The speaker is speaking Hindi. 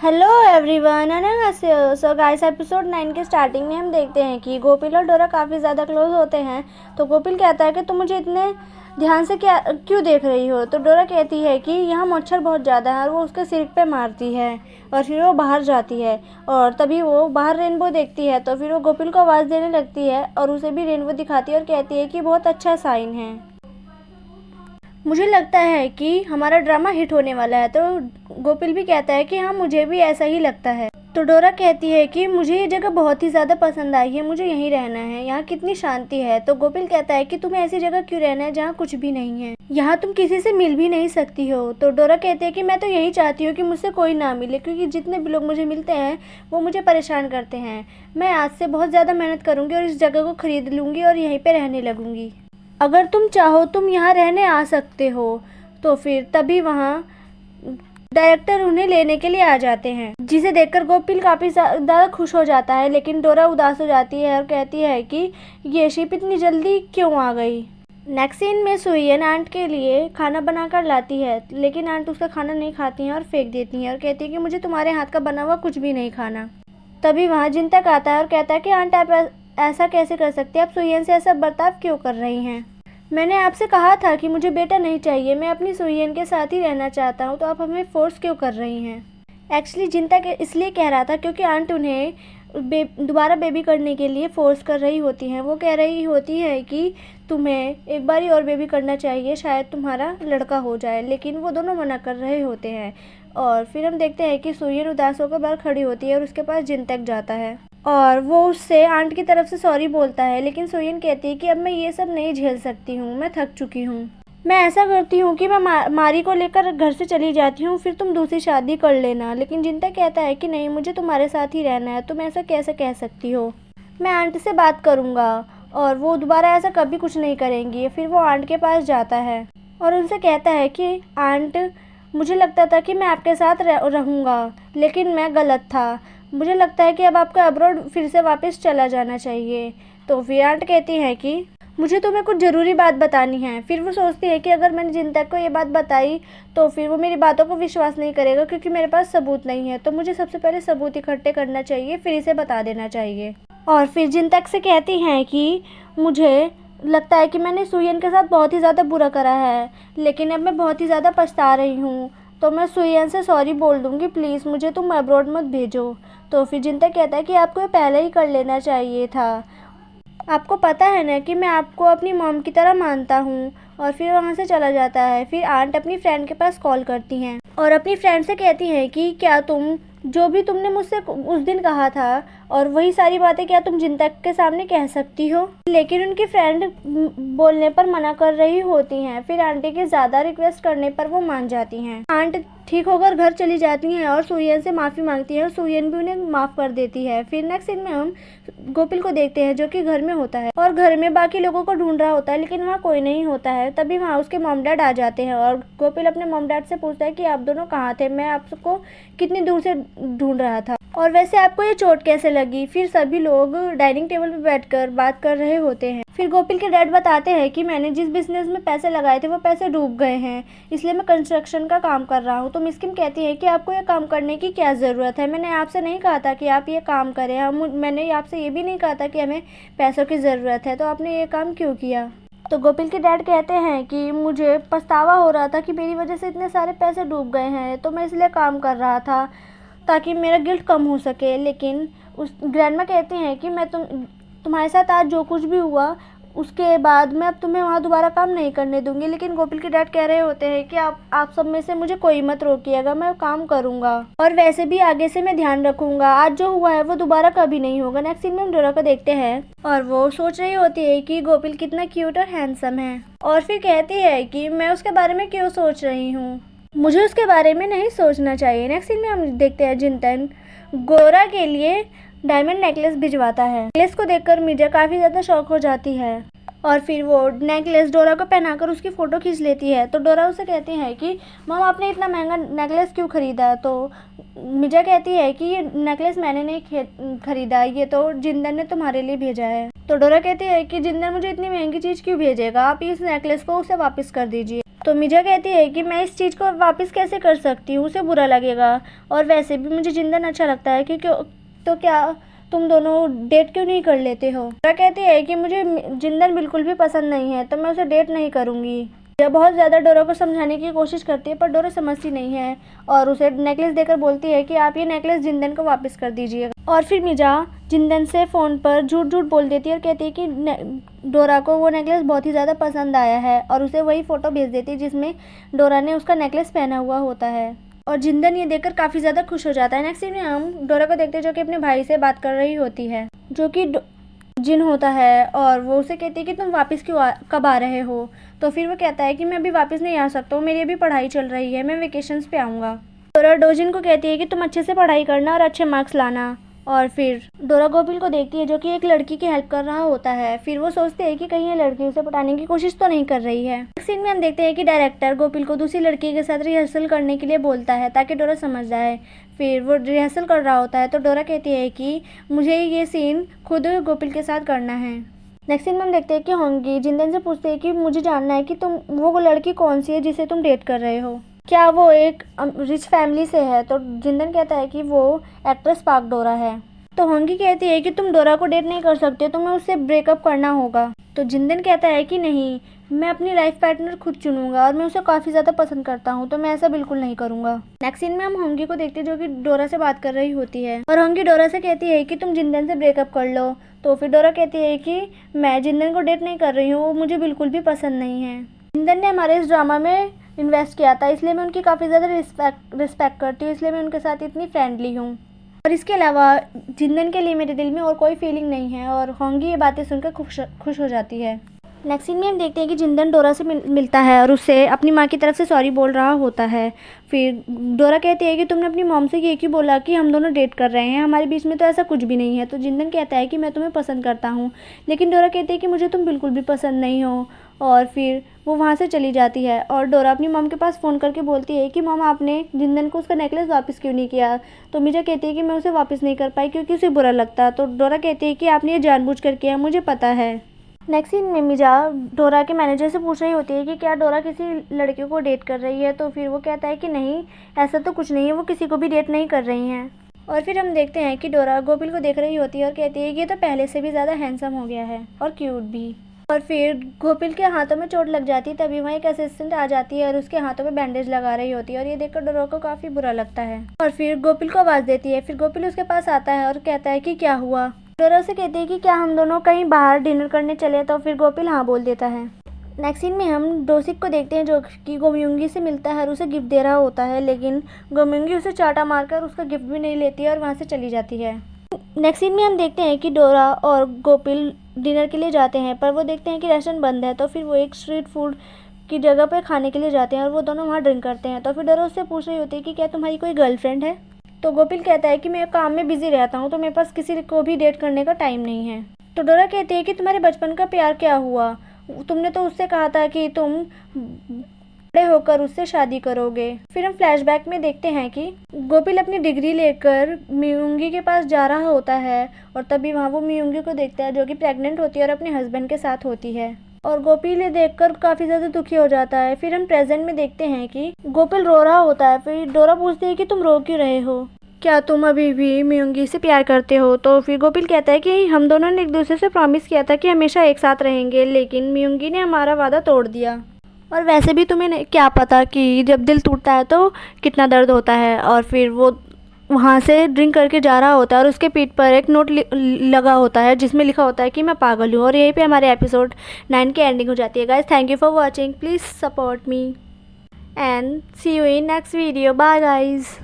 हेलो एवरीवन, अन्यहासेयो। सो गाइस, एपिसोड 9 के स्टार्टिंग में हम देखते हैं कि गोपिल और डोरा काफ़ी ज़्यादा क्लोज होते हैं। तो गोपिल कहता है कि तुम मुझे इतने ध्यान से क्यों देख रही हो। तो डोरा कहती है कि यहाँ मच्छर बहुत ज़्यादा है और वो उसके सिर पे मारती है और फिर वो बाहर जाती है। और तभी वो बाहर रेनबो देखती है तो फिर वो गोपिल को आवाज़ देने लगती है और उसे भी रेनबो दिखाती है और कहती है कि बहुत अच्छा साइन है। मुझे लगता है कि हमारा ड्रामा हिट होने वाला है। तो गोपिल भी कहता है कि हाँ, मुझे भी ऐसा ही लगता है। तो डोरा कहती है कि मुझे ये जगह बहुत ही ज़्यादा पसंद आई है, मुझे यहीं रहना है, यहाँ कितनी शांति है। तो गोपिल कहता है कि तुम्हें ऐसी जगह क्यों रहना है जहाँ कुछ भी नहीं है, यहाँ तुम किसी से मिल भी नहीं सकती हो। तो डोरा कहती है कि मैं तो यही चाहती हूँ कि मुझसे कोई ना मिले, क्योंकि जितने भी लोग मुझे मिलते हैं वो मुझे परेशान करते हैं। मैं आज से बहुत ज़्यादा मेहनत करूँगी और इस जगह को खरीद लूँगी और यहीं पर रहने लगूँगी। अगर तुम चाहो तुम यहाँ रहने आ सकते हो। तो फिर तभी वहाँ डायरेक्टर उन्हें लेने के लिए आ जाते हैं, जिसे देखकर गोपिल काफ़ी ज़्यादा खुश हो जाता है। लेकिन डोरा उदास हो जाती है और कहती है कि ये शिप इतनी जल्दी क्यों आ गई। नेक्स्ट सीन में सुहियन आंट के लिए खाना बनाकर लाती है, लेकिन आंट उसका खाना नहीं खाती हैं और फेंक देती हैं और कहती है कि मुझे तुम्हारे हाथ का बना हुआ कुछ भी नहीं खाना। तभी वहाँ जिनतक आता है और कहता है कि आंट, आप ऐसा कैसे कर सकती हैं, आप सुहियन से ऐसा बर्ताव क्यों कर रही हैं। मैंने आपसे कहा था कि मुझे बेटा नहीं चाहिए, मैं अपनी सुहियन के साथ ही रहना चाहता हूँ, तो आप हमें फोर्स क्यों कर रही हैं। एक्चुअली जिनतक इसलिए कह रहा था क्योंकि आंट उन्हें दोबारा बेबी करने के लिए फोर्स कर रही होती हैं। वो कह रही होती है कि तुम्हें एक बार और बेबी करना चाहिए, शायद तुम्हारा लड़का हो जाए, लेकिन वो दोनों मना कर रहे होते हैं। और फिर हम देखते हैं कि सुहियन उदास होकर बाहर खड़ी होती है और उसके पास जिनतक जाता है और वो उससे आंट की तरफ से सॉरी बोलता है। लेकिन सुहियन कहती है कि अब मैं ये सब नहीं झेल सकती हूँ, मैं थक चुकी हूँ। मैं ऐसा करती हूँ कि मैं मारी को लेकर घर से चली जाती हूँ, फिर तुम दूसरी शादी कर लेना। लेकिन जिनतक कहता है कि नहीं, मुझे तुम्हारे साथ ही रहना है, तुम ऐसा कैसे कह सकती हो, मैं आंट से बात करूँगा और वो दोबारा ऐसा कभी कुछ नहीं करेंगी। फिर वो आंट के पास जाता है और उनसे कहता है कि आंट, मुझे लगता था कि मैं आपके साथ रहूँगा, लेकिन मैं गलत था। मुझे लगता है कि अब आपको अब्रॉड फिर से वापस चला जाना चाहिए। तो फिर आंट कहती है कि मुझे तुम्हें कुछ ज़रूरी बात बतानी है। फिर वो सोचती है कि अगर मैंने जिनतक को ये बात बताई तो फिर वो मेरी बातों को विश्वास नहीं करेगा, क्योंकि मेरे पास सबूत नहीं है। तो मुझे सबसे पहले सबूत इकट्ठे करना चाहिए, फिर इसे बता देना चाहिए। और फिर जिनतक से कहती हैं कि मुझे लगता है कि मैंने सुहियन के साथ बहुत ही ज़्यादा बुरा करा है, लेकिन अब मैं बहुत ही ज़्यादा पछता रही हूँ, तो मैं सुहियन से सॉरी बोल दूँगी, प्लीज़ मुझे तुम अब्रॉड मत भेजो। तो फिर जिनतक कहता है कि आपको ये पहले ही कर लेना चाहिए था, आपको पता है ना कि मैं आपको अपनी मॉम की तरह मानता हूँ। और फिर वहाँ से चला जाता है। फिर आंट अपनी फ्रेंड के पास कॉल करती हैं और अपनी फ्रेंड से कहती हैं कि क्या तुम जो भी तुमने मुझसे उस दिन कहा था और वही सारी बातें क्या तुम जिनतक के सामने कह सकती हो। लेकिन उनकी फ्रेंड बोलने पर मना कर रही होती हैं। फिर आंटी के ज़्यादा रिक्वेस्ट करने पर वो मान जाती हैं। आंट ठीक होकर घर चली जाती हैं और सुहियन से माफ़ी मांगती हैं और सुहियन भी उन्हें माफ़ कर देती है। फिर नेक्स्ट सीन में हम गोपिल को देखते हैं, जो कि घर में होता है और घर में बाकी लोगों को ढूंढ रहा होता है, लेकिन वहाँ कोई नहीं होता है। तभी वहाँ उसके मॉम डैड आ जाते हैं और गोपिल अपने मॉम डैड से पूछता है कि आप दोनों कहाँ थे, मैं आपको कितनी दूर से ढूंढ रहा था, और वैसे आपको ये चोट कैसे लगी। फिर सभी लोग डाइनिंग टेबल पर बैठकर बात कर रहे होते हैं। फिर गोपिल के डैड बताते हैं कि मैंने जिस बिजनेस में पैसे लगाए थे वो पैसे डूब गए हैं, इसलिए मैं कंस्ट्रक्शन का काम कर रहा हूँ। तो मिस किम कहती है कि आपको ये काम करने की क्या ज़रूरत है, मैंने आपसे नहीं कहा था कि आप ये काम करें, मैंने आपसे ये भी नहीं कहा था कि हमें पैसों की ज़रूरत है, तो आपने ये काम क्यों किया। तो गोपिल के डैड कहते हैं कि मुझे पछतावा हो रहा था कि मेरी वजह से इतने सारे पैसे डूब गए हैं, तो मैं इसलिए काम कर रहा था ताकि मेरा गिल्ट कम हो सके। लेकिन उस ग्रैंडमा कहती हैं कि मैं तुम्हारे साथ आज जो कुछ भी हुआ उसके बाद मैं अब तुम्हें वहाँ दोबारा काम नहीं करने दूंगी। लेकिन गोपिल के डैड कह रहे होते हैं कि आप सब में से मुझे कोई मत रोकिएगा, मैं काम करूँगा और वैसे भी आगे से मैं ध्यान रखूँगा, आज जो हुआ है वो दोबारा कभी नहीं होगा। नेक्स्ट सीन में हम डोरा को देखते हैं और वो सोच रही होती है कि गोपिल कितना क्यूट और हैंडसम है, और फिर कहती है कि मैं उसके बारे में क्यों सोच रही हूँ, मुझे उसके बारे में नहीं सोचना चाहिए। नेक्स्ट सीन में हम देखते हैं जिनतन गोरा के लिए डायमंड नेकलेस भिजवाता है। नेकलेस को देखकर मिर्जा काफ़ी ज़्यादा शौक हो जाती है और फिर वो नेकलेस डोरा को पहनाकर उसकी फ़ोटो खींच लेती है। तो डोरा उसे कहती है कि मम, आपने इतना महंगा नेकलेस क्यों ख़रीदा। तो मिर्जा कहती है कि ये नेकलेस मैंने नहीं ख़रीदा, ये तो जिंदन ने तुम्हारे लिए भेजा है। तो डोरा कहती है कि जिंदन मुझे इतनी महंगी चीज़ क्यों भेजेगा, आप इस नेकलेस को उसे वापस कर दीजिए। तो मिजा कहती है कि मैं इस चीज़ को वापस कैसे कर सकती हूँ, उसे बुरा लगेगा, और वैसे भी मुझे जिंदन अच्छा लगता है, क्योंकि तो क्या तुम दोनों डेट क्यों नहीं कर लेते हो। डोरा कहती है कि मुझे जिंदन बिल्कुल भी पसंद नहीं है, तो मैं उसे डेट नहीं करूँगी। मिजा बहुत ज़्यादा डोरा को समझाने की कोशिश करती है, पर डोरा समझती नहीं है और उसे नेकलेस देकर बोलती है कि आप ये नेकलेस जिंदन को वापस कर दीजिएगा। और फिर मिजा जिंदन से फ़ोन पर झूठ झूठ बोल देती है और कहती है कि डोरा को वो नेकलेस बहुत ही ज़्यादा पसंद आया है, और उसे वही फ़ोटो भेज देती है जिसमें डोरा ने उसका नेकलेस पहना हुआ होता है। और जिंदन ये देखकर काफ़ी ज़्यादा खुश हो जाता है। नेक्स्ट सीन में हम डोरा को देखते हैं जो कि अपने भाई से बात कर रही होती है, जो कि जिन होता है, और वो उसे कहती है कि तुम वापस कब आ रहे हो। तो फिर वो कहता है कि मैं अभी वापस नहीं आ सकता हूँ, मेरी अभी पढ़ाई चल रही है, मैं वेकेशंस पे आऊँगा। डोरा डोजिन को कहती है कि तुम अच्छे से पढ़ाई करना और अच्छे मार्क्स लाना। और फिर डोरा गोपिल को देखती है जो कि एक लड़की की हेल्प कर रहा होता है। फिर वो सोचते हैं कि कहीं ये लड़की उसे पटाने की कोशिश तो नहीं कर रही है। इस सीन में हम देखते हैं कि डायरेक्टर गोपिल को दूसरी लड़की के साथ रिहर्सल करने के लिए बोलता है ताकि डोरा समझ जाए। फिर वो रिहर्सल कर रहा होता है तो डोरा कहती है कि मुझे ये सीन खुद गोपिल के साथ करना है। नेक्स्ट सीन में हम देखते हैं कि होंगी जिंदन से पूछते हैं कि मुझे जानना है कि तुम वो लड़की कौन सी है जिसे तुम डेट कर रहे हो, क्या वो एक रिच फैमिली से है। तो जिंदन कहता है कि वो एक्ट्रेस पाक डोरा है। तो होंगी कहती है कि तुम डोरा को डेट नहीं कर सकते, तुम्हें उससे ब्रेकअप करना होगा। तो जिंदन कहता है कि नहीं, मैं अपनी लाइफ पार्टनर खुद चुनूंगा और मैं उसे काफ़ी ज़्यादा पसंद करता हूँ, तो मैं ऐसा बिल्कुल नहीं करूँगा। नेक्स्ट सीन में हम होंगी को देखते हैं जो कि डोरा से बात कर रही होती है, और होंगी डोरा से कहती है कि तुम जिंदन से ब्रेकअप कर लो। तो फिर डोरा कहती है कि मैं जिंदन को डेट नहीं कर रही हूँ, वो मुझे बिल्कुल भी पसंद नहीं है। जिंदन ने हमारे इस ड्रामा में इन्वेस्ट किया था, इसलिए मैं उनकी काफ़ी ज़्यादा रिस्पेक्ट करती हूँ, इसलिए मैं उनके साथ इतनी फ्रेंडली हूँ। और इसके अलावा जिंदन के लिए मेरे दिल में और कोई फीलिंग नहीं है। और होंगी ये बातें सुनकर खुश हो जाती है। नेक्स्ट सीन में हम देखते हैं कि जिंदन डोरा से मिलता है और उससे अपनी माँ की तरफ से सॉरी बोल रहा होता है। फिर डोरा कहती है कि तुमने अपनी मॉम से ये क्यों बोला कि हम दोनों डेट कर रहे हैं, हमारे बीच में तो ऐसा कुछ भी नहीं है। तो जिंदन कहता है कि मैं तुम्हें पसंद करता हूँ, लेकिन डोरा कहती है कि मुझे तुम बिल्कुल भी पसंद नहीं हो। और फिर वो वहाँ से चली जाती है और डोरा अपनी मॉम के पास फ़ोन करके बोलती है कि मॉम आपने जिंदन को उसका नेकलेस वापस क्यों नहीं किया। तो मिजा कहती है कि मैं उसे वापस नहीं कर पाई क्योंकि उसे बुरा लगता। तो डोरा कहती है कि आपने ये जानबूझ कर किया, मुझे पता है। नेक्स्ट सीन में मिजा डोरा के मैनेजर से पूछ रही होती है कि क्या डोरा किसी लड़के को डेट कर रही है। तो फिर वो कहता है कि नहीं, ऐसा तो कुछ नहीं है, वो किसी को भी डेट नहीं कर रही हैं। और फिर हम देखते हैं कि डोरा गोपिल को देख रही होती है और कहती है कि ये तो पहले से भी ज़्यादा हैंडसम हो गया है और क्यूट भी। और फिर गोपिल के हाथों में चोट लग जाती है, तभी वहाँ एक असिस्टेंट आ जाती है और उसके हाथों में बैंडेज लगा रही होती है, और ये देखकर डोरा को काफ़ी बुरा लगता है। और फिर गोपिल को आवाज़ देती है। फिर गोपिल उसके पास आता है और कहता है कि क्या हुआ। डोरा से कहती है कि क्या हम दोनों कहीं बाहर डिनर करने चले। तो फिर गोपिल हाँ बोल देता है। नेक्स्ट सीन में हम डोसिक को देखते हैं जो कि गोम्यूंगी से मिलता है और उसे गिफ्ट दे रहा होता है, लेकिन गोम्यूंगी उसे चाटा मारकर उसका गिफ्ट भी नहीं लेती है और वहाँ से चली जाती है। नेक्स्ट सीन में हम देखते हैं कि डोरा और गोपिल डिनर के लिए जाते हैं, पर वो देखते हैं कि रेस्टोरेंट बंद है। तो फिर वो एक स्ट्रीट फूड की जगह पर खाने के लिए जाते हैं और वो दोनों वहाँ ड्रिंक करते हैं। तो फिर डोरा उससे पूछ रही होती है कि क्या तुम्हारी कोई गर्लफ्रेंड है। तो गोपिल कहता है कि मैं काम में बिजी रहता हूँ, तो मेरे पास किसी को भी डेट करने का टाइम नहीं है। तो डोरा कहती है कि तुम्हारे बचपन का प्यार क्या हुआ, तुमने तो उससे कहा था कि तुम बड़े होकर उससे शादी करोगे। फिर हम फ्लैशबैक में देखते हैं कि गोपिल अपनी डिग्री लेकर मियोंगी के पास जा रहा होता है, और तभी वहाँ वो मियोंगी को देखता है जो कि प्रेग्नेंट होती है और अपने हस्बैंड के साथ होती है, और गोपिल ये देखकर काफ़ी ज़्यादा दुखी हो जाता है। फिर हम प्रेजेंट में देखते हैं कि गोपिल रो रहा होता है। फिर डोरा पूछती है कि तुम रो क्यों रहे हो, क्या तुम अभी भी मियोंगी से प्यार करते हो। तो फिर गोपिल कहता है कि हम दोनों ने एक दूसरे से प्रॉमिस किया था कि हमेशा एक साथ रहेंगे, लेकिन मियोंगी ने हमारा वादा तोड़ दिया, और वैसे भी तुम्हें क्या पता कि जब दिल टूटता है तो कितना दर्द होता है। और फिर वो वहाँ से ड्रिंक करके जा रहा होता है और उसके पीठ पर एक नोट लगा होता है जिसमें लिखा होता है कि मैं पागल हूँ। और यहीं पे हमारे एपिसोड 9 की एंडिंग हो जाती है। Guys, thank you for watching, please support me and see you in next video. Bye guys.